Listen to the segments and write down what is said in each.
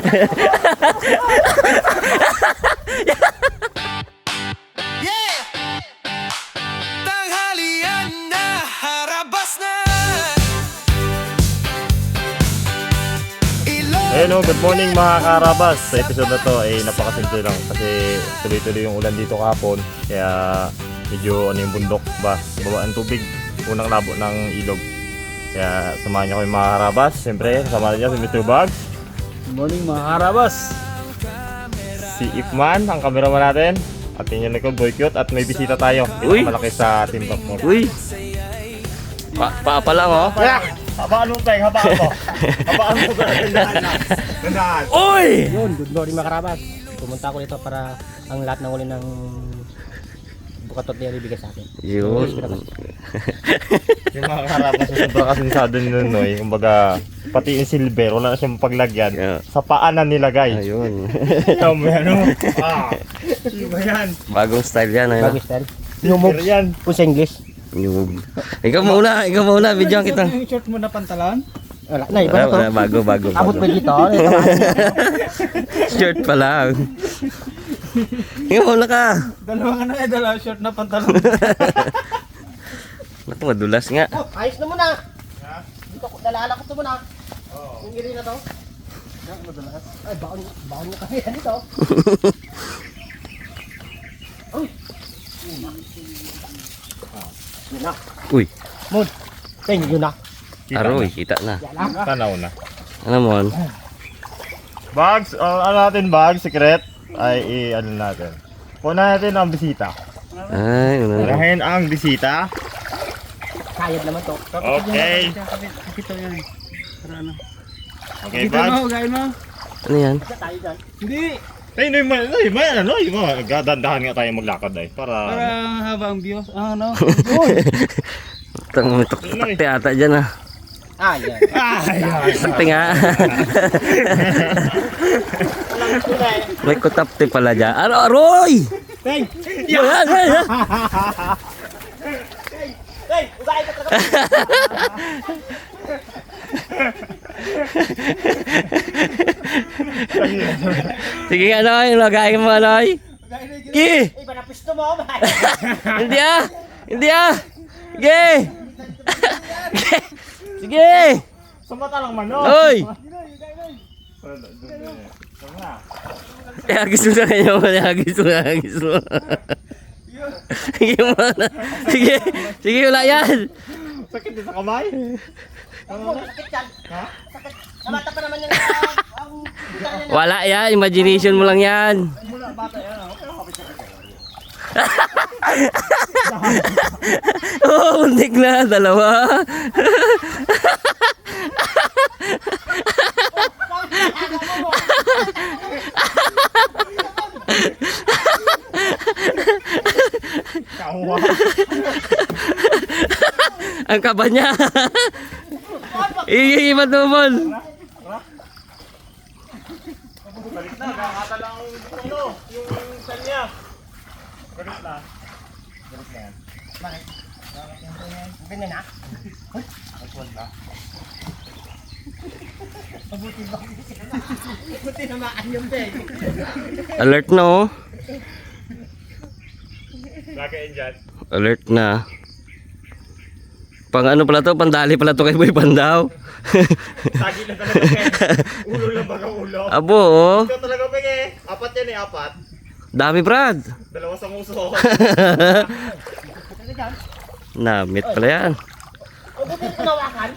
Hello, good morning mga karabas. Sa episode na to ay napakasimple lang kasi tuloy-tuloy yung ulan dito kahapon. Kaya medyo yung bundok ba, baba ang tubig, unang labo ng ilog. Kaya samahan niyo ko yung mga karabas. Siyempre, samahan niyo si Mr. Bugs. Good morning mga karabas. Si Ifman, ang cameraman natin. At inyong likod, Boy Cute. At may bisita tayo. Uy! Malaki sa Team Backmore. Uy! Pa lang oh. Yeah! Habaan mo, Peng. Habaan mo. Habaan mo. Gandaan. Uy! Yun, good morning mga karabas. Pumunta ako dito para ang lahat ng uli ng bukatot niya ibigay sa akin. Yun. Yung mga karabas, sobrang kasinisado ni Nunoy. Kumbaga, pati yung silver, wala na siyang paglagyan. Yeah. Sa paa na nilagay. Ayun. Ito mo yan, oh. Iba yan. Bagong style yan. Ayun. Bagong style. Silver yan. Kung sa English. Yung... Ikaw muna, video kita. Yung short mo na pantalon? Wala na, iba na to. Bago. Abot pa dito. Shirt pa lang. Ikaw muna ka. Dalawa short na pantalon. Naku, madulas nga. Oh, ayos na muna. Dito, dalala ko ito muna. Yung gili na to. Ay, baon mo kami yan dito. Uy! Yun na. Uy, Moon. Peng, yun na. aroy, kita na. Yan na. Tanaw na. Ano mo? Bags, ano natin bags, secret, ay ano natin. Puna natin ang bisita. Ay, ano. Unahin ang bisita. Kayad naman to. Okay. Ito yan. Para ano? Okay, Dito mo, bags. gawin mo. Ano yan? Isa tayo dyan. Hindi. Ay, may gadandahan nga tayo maglakad ay. Para Para, haba ang views. Ano? Tang takte ata dyan ah. Ah, yan. Takte nga. May kutapte pala dyan. Aroy! Peng! Yan! Peng! Usahin ka talaga. Sige Anoy, lagay mo Anoy. Ki! Iba na pisto mo. Hindi ah! Hindi ah! Sige! Sige! sumata lang man, no? Oy! Hagis mo na kayo, hagis mo. Sige mo na. Sige wala yan. Sakit din sa kamay? Sakit yan. Ha? Sakit. Namata pa naman yung Wala yan, imagination mo lang yan. Mula bata yan, okay, Oh, undik na, dalawa. Kawa. Ang kaba niya. Iibat mo mon. Balik na, kakata lang yung kanya. Balik na. Balik na yan. Bakit? Ganyan na? Buti namaan yung bag. Alert na oh. Lagayin dyan. Alert na. Pang ano pala to? Pandali pala to kay Boy Pandaw. Tagi lang talaga, Peng. Ulo lang baga ulo. Abo oh. Ito talaga, Peng eh. Apat yan eh, apat. Dami Brad. Dalawa sa muso. Namit pala yan. O buti yung tunawakan.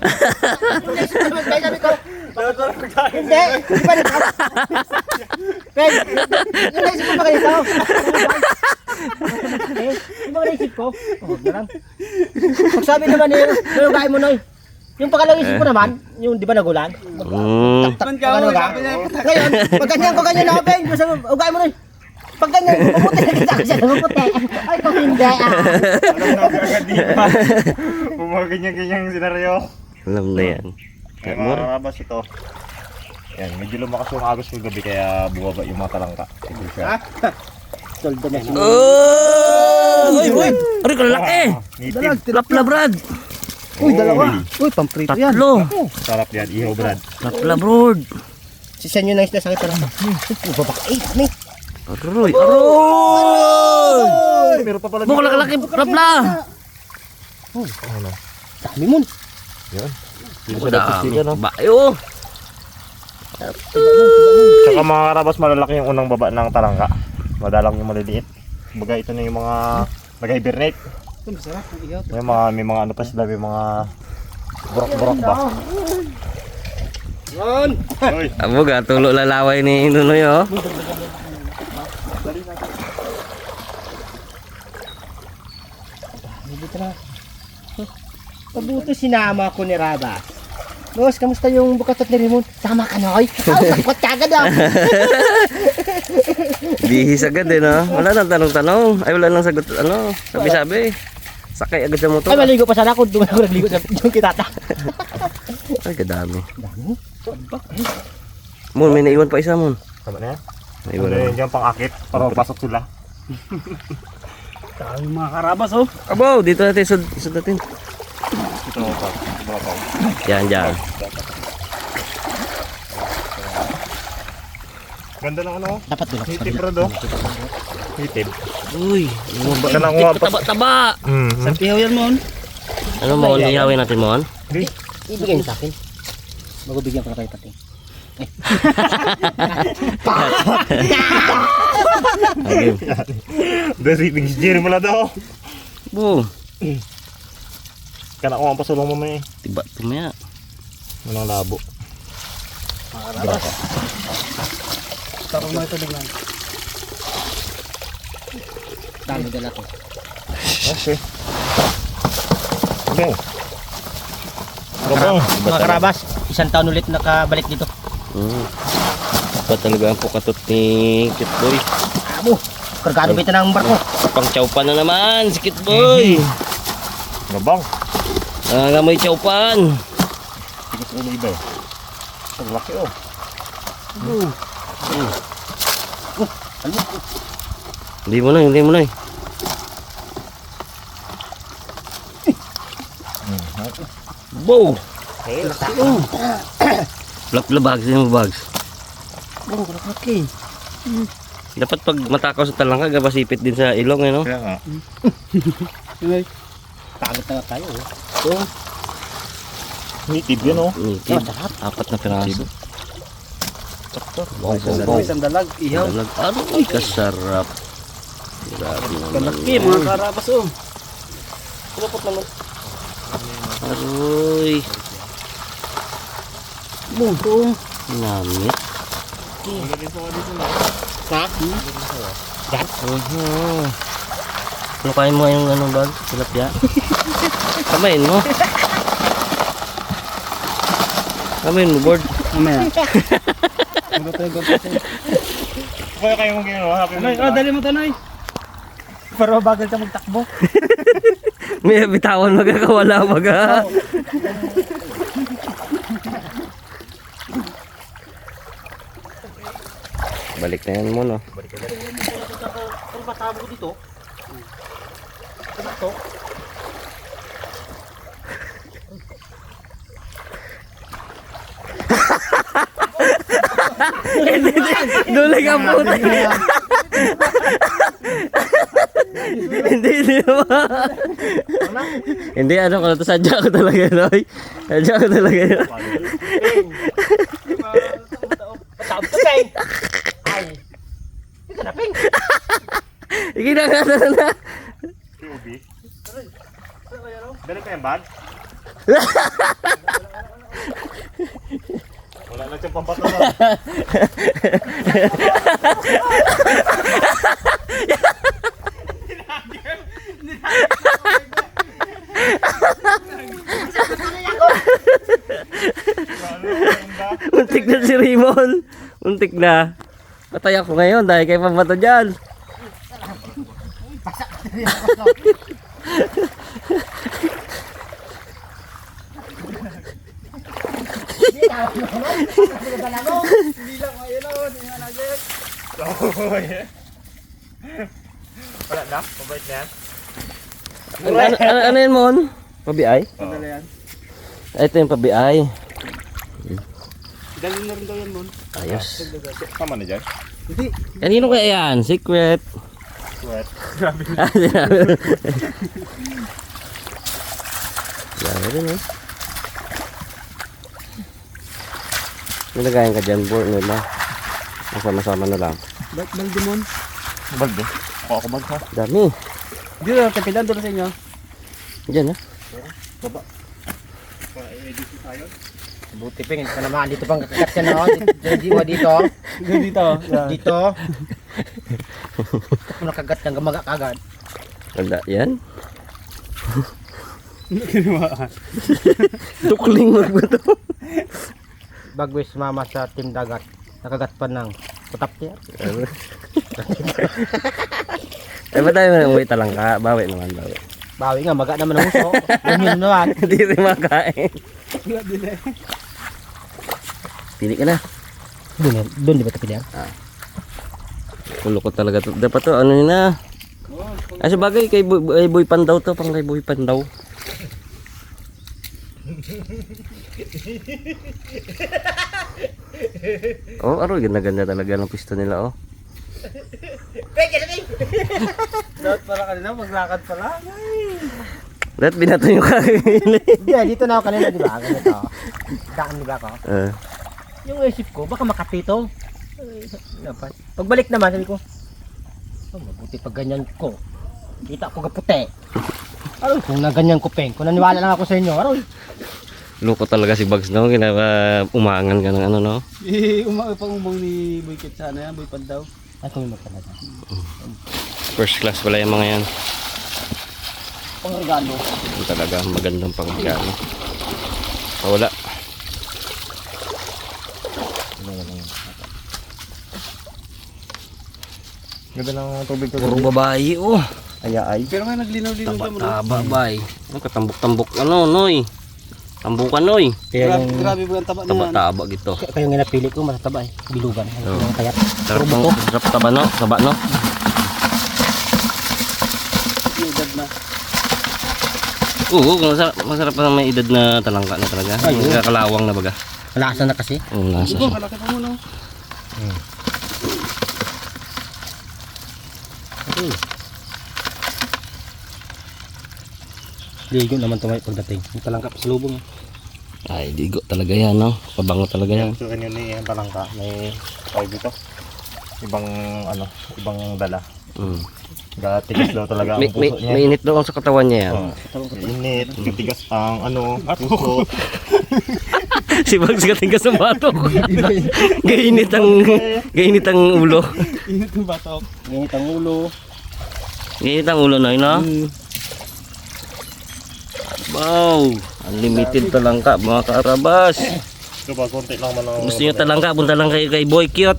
Hindi, sabi ko. Hindi, di ba nito? Peg, yung naisip ko ba ganito? Di ba naisip ko? Huwag na lang. Pag sabi naman nilugay mo Noy. Yung pagkalang isip ko naman, yung di ba nagulan? Man ka mo, sabi niya. Ngayon, pag ganyan ko ganyan ako, Peg. Ugay mo Noy. Pag ganyan, maputi na kita kasi maputi. Ay, kung hindi Alam na agad di ba? Mga ganyan-ganyang senaryo. Alam na yan. Ay, mga karabas ito. Yan, medyo lumakas yung agos kagabi kaya bumaba yung mga talangka. Sige siya. Soldo na siya. Oh! Uy! Ari kalaki! Native. Lapla Brad! Uy, dalawa. Uy, pamprito yan. Tatlo! Sarap yan, ihaw brad. Lapla Brad! Sisan nyo na isda sakit para. Babak. Ni. Aroy! Aroy! Meron pa pala Buk, laki-laki, rapla! Dami mo. Yan. Dito sa dapat no? Bayo! Tsaka mga karabas, malalaki yung unang baba ng talangka. Madalang yung maliliit. Baga ito na yung mga nag-hibernate. Ito masarap ang ihaw. May mga ano pa sila, may mga burok-burok ba? Yan. Uy, Abo ga, tulo lalaway ni Nunoy oh. Dito na. Pabuto sinama ko ni Raba. Boss, kamusta yung bukatot ni Raymond? Tama ka, Noy. Sakot ka agad ah. Bihis agad eh no. Wala nang tanong-tanong. Ay wala nang sagot ano. Sabi-sabi. Sakay agad sa motor. Ay, maligo pa sana ako. Doon ako nagligo sa yung kitata. Ay kadami. Dami. Mon, may naiwan pa isa mon. tama na yan. Naiwan Ano na. yun dyan pang-akit para mapasok sila. Dami mga karabas oh. Abo, dito natin sud natin. Ito pa. Yan, yan. Ganda ng ano. Dapat tulak. Hitib bro do. Hitib. Uy, Ka lang nga pa. taba-taba. Sa ihaw yan mon. Ano mo, lihawin natin mo? Ibigay niyo sa akin. Bago bigyan ko na kayo pati. Okay. Dari tingis Jerry mula daw. Boom. Kana ko ang pasulong mo may. Tiba tumaya. Manang labo. Tarong mo ito lang. Dami dala to. Okay. Okay. Gabang. Mga karabas, isang taon ulit nakabalik dito. Ba talaga ang pukatot ni Kitboy. Amo, kargado ba ito ng barko? Pang chowpan na naman si Kitboy. Gabang. Nangangamoy chowpan. Tigit ulo iba eh. Ang laki oh. Hindi mo na, hindi mo na eh. Bow! Hey, Blap bags yung bags. Oh, laki. Dapat pag matakaw sa talangka, gabasipit din sa ilong eh no? kaya nga. Ay, Pagod na nga tayo. Oh. Hitib yun oh. Nitid. Masarap. 4 na piraso. Wow, isang dalag ihaw. Aroy, kasarap. Grabe naman. Kalaki mga karabas oh. Kulupot naman. Aroy. Bungkong. Namit. Ha? Ano kain mo yung ano bag? Tilapia? Kamain mo. Kamain mo, board. Mamaya. Kaya kayo mong ginawa. Happy Tanay, oh dali mo tanay. Para mabagal ka magtakbo. May bitawan magkakawala baga. Balik na yan mo no. Ano ba tabo dito? Ano to? Dulig ang puti. Hindi naman. Hindi ano ko to sadya ko talaga Roy. Sadya ko talaga. Tabo to kay. Ay. Ito na ping. Ikinakata na. POV. Dali ka yung bag? Wala na siyang pampato na. Muntik na si Raymond. Muntik na. Patay ako ngayon dahil kay pambato dyan. Wala na? Mabait na yan? Ano yun Mon? Pabiay? Dali yan. Ito yung pabiay. Dali na rin daw yan, Mon. Ayos. Tama na dyan. Hindi. Kanino kaya yan? Secret. Sweat. Grabe rin eh. Nilagayan ka dyan, board nila. Masama-sama na lang. Balde, Mon. Balde. Ako bag ha. Dami. Hindi na, tapilan doon sa inyo. Diyan ha. Buti pa, hindi ka naman. Dito pang kakakat ka na. Dito. Dito. Dito. Kung nakagat ng gamaga kagad. Wala yan. Kinuhaan. Tukling magbato. Bagwis mama sa team dagat. Nakagat pa ng putap niya. Eh ba tayo na umuwi talangka? Bawi naman, bawi. Bawi nga, maga naman ang uso. Yun naman. Hindi rin makain. Pili ka na. Doon di ba tapos yan? Kulo ko talaga to. Dapat to, ano yun na. Ay, sa bagay, kay Boy Pandaw to. Pang kay Boy Pandaw. Oh, aroy, ganda-ganda talaga ng pisto nila, oh. Dapat pala kanina, maglakad pala. Lahat binato yung kakainin. Hindi, dito na ako kanina, di ba? Ganito. Daan di ba ako? Yung isip ko, baka makapito. Dapat. Pagbalik naman, sabi ko, oh, mabuti pag ganyan ko. Kita ko kaputi. Aroy, kung na ganyan ko, Peng. Kung naniwala lang ako sa inyo, aroy. Loko talaga si Bugs, no? Umangan ka ng ano, no? Pang-umang ni Boy Kit sana yan, Boy Pandaw. Ay, kung mo talaga. First class pala yung mga yan. Pang regalo. Yung talaga, magandang pangregalo. Wala. Ganda ng tubig ko. Puro babae, oh. Ay. Pero nga naglinaw-linaw ka mo. Taba, bay. Ano ka, tambok-tambok, ano, noy? Tambukan, noy. Kaya yung, Grabe ba ang taba na yan? Taba-taba gito. kaya yung napili ko, matataba eh. Bilugan. Oo. Yung kayat. Sarap ng, sarap taba, no? Taba, no? May edad na. Oo, masarap pa may edad na talangka na talaga. Ay, oo. Nakakalawang na baga. Malasa na kasi. Oo, nasa Ito, siya. kalaki pa mo, no? Ligo naman ito pagdating. Yung talangkap sa lubong. Ay, digo talaga yan, no? Pabango talaga yan. So kanyo ni yung talangka. May tawag dito. Ibang ano, ibang dala. Gatigas daw talaga ang puso niya. May init doon sa katawan niya yan. Init, gatigas ang ano, puso. Si Bugs katingga sa batok. Gainit ang ulo. Init yung batok. Nginit ang ulo. Gainit ang ulo, noy, no? Wow! Unlimited talangka, mga karabas. Ito ba, konti lang man ang... Gusto nyo talangka, punta lang kayo kay Boy Cute.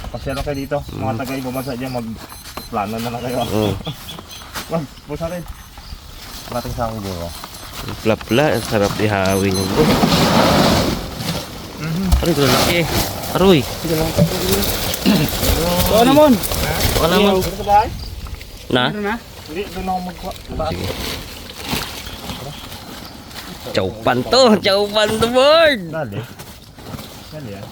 Pasya lang kayo dito. Mga taga-ibang bansa dyan, mag-plano na lang kayo. Wag, pusa rin. Mating sa akong buro. Pla-pla, sarap ihawin yung bro. Aroy, ko laki. Aroy. So, ano, Mon? Baka naman. Dito sa bahay? Na? Ano na? Hindi, doon ako magkuha. Sige. Chowpan to. Chowpan to, board. Dali. Dali yan.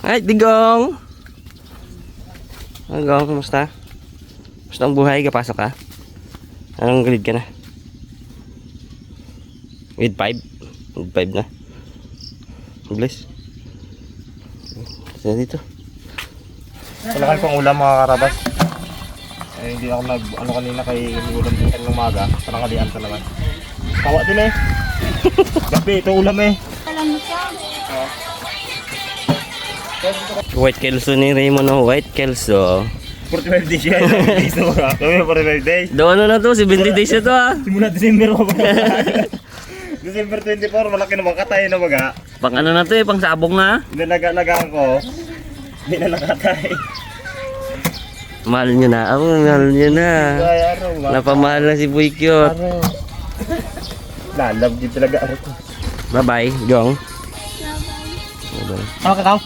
Ay, Digong. Digong, kumusta? Kumusta ang buhay? Kapasok ka? Anong grade ka na? Grade 5? Grade 5 na? Bless. Saan dito? Kailangan pang ulam mga karabas. Eh, hindi ako ano kanina kay ulam din kanina umaga. Parang kalian pa naman. Tawa din eh. Gabi, ito ulam eh. White Kelso ni Raymond, oh. White Kelso. 45 days yan. Days na mga. Kami 45 days. Doon na to, 70 days na to, ah. Simula December ako pa. December 24, malaki naman katay na baga. Pang ano na to eh, pang sabong na. Nilalagaan ko. Hindi na nakatay. Mahal nyo na. Ako, mahal nyo na. Ay, araw ba? Napamahal na si Boy Cute. Araw. Lalab din talaga araw ko. Bye-bye, Jong. Ano kakao?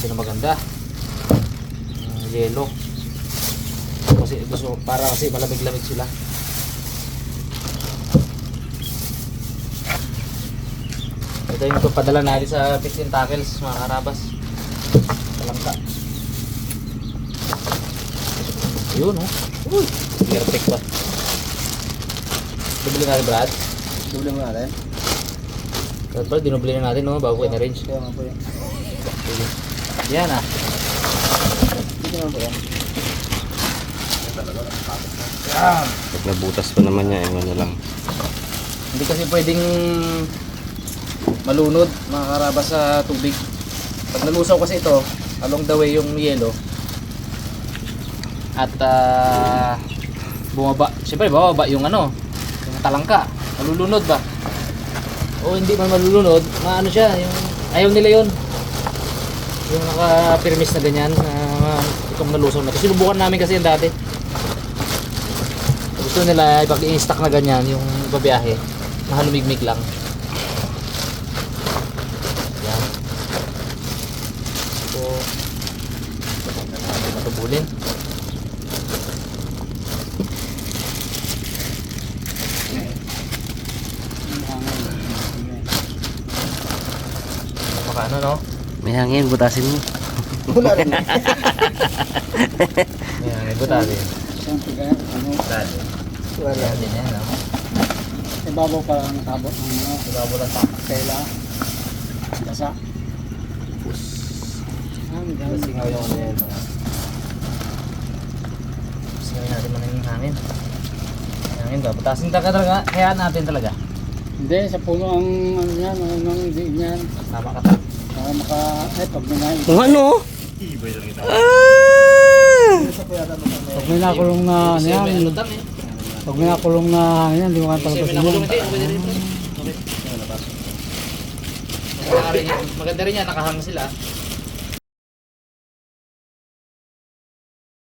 klase na maganda. Yellow. Kasi gusto para kasi malamig-lamig sila. Ito yung padala natin sa Fish and Tackles, mga karabas. Talangka. Ayun, oh. Uy, perfect ba? Dubli natin, Brad. Dubli mo natin. Brad, dinubli na natin, no? Bago ko in-arrange. Kaya nga po yan. Sige. Yan, ah. Dito naman po yan. Pag nabutas pa naman niya, ewan na lang. Hindi kasi pwedeng malunod, mga karabas, sa tubig. Pag nalusaw kasi ito, along the way yung yelo, at bumaba, siyempre bababa yung ano, yung talangka, malulunod ba? O hindi man malulunod, maano siya, yung ayaw nila yun. Yung naka-permis na ganyan, na itong nalusaw na ito. Sinubukan namin kasi yan dati. Gusto nila pag i-stack na ganyan, yung babiyahe, mahalumigmig lang. Yan. So, matubulin. Baka ano, no? May hangin, butasin mo. Ayan, may butali. Siyempre kaya, ano, Ayan din yan, no? ibabaw pa lang natabot ng ano, Ibabaw lang pa. kaila, basa. Singaw yung ano yun. Singaw natin man yung hangin. Hangin ba? Butasin talaga. Hayaan natin talaga. Hindi, sa puno ang ano yan, ang hindi niyan. Tama ka ta. Para maka, pag may Kung ano? pag may nakulong na ano Kasi yan, may alutang eh. pag may nakulong na ano yan, hindi mo kaya Kasi may palabasin nakulong yan. hindi. Okay din rin. Okay. Maganda rin yan. Nakahang sila.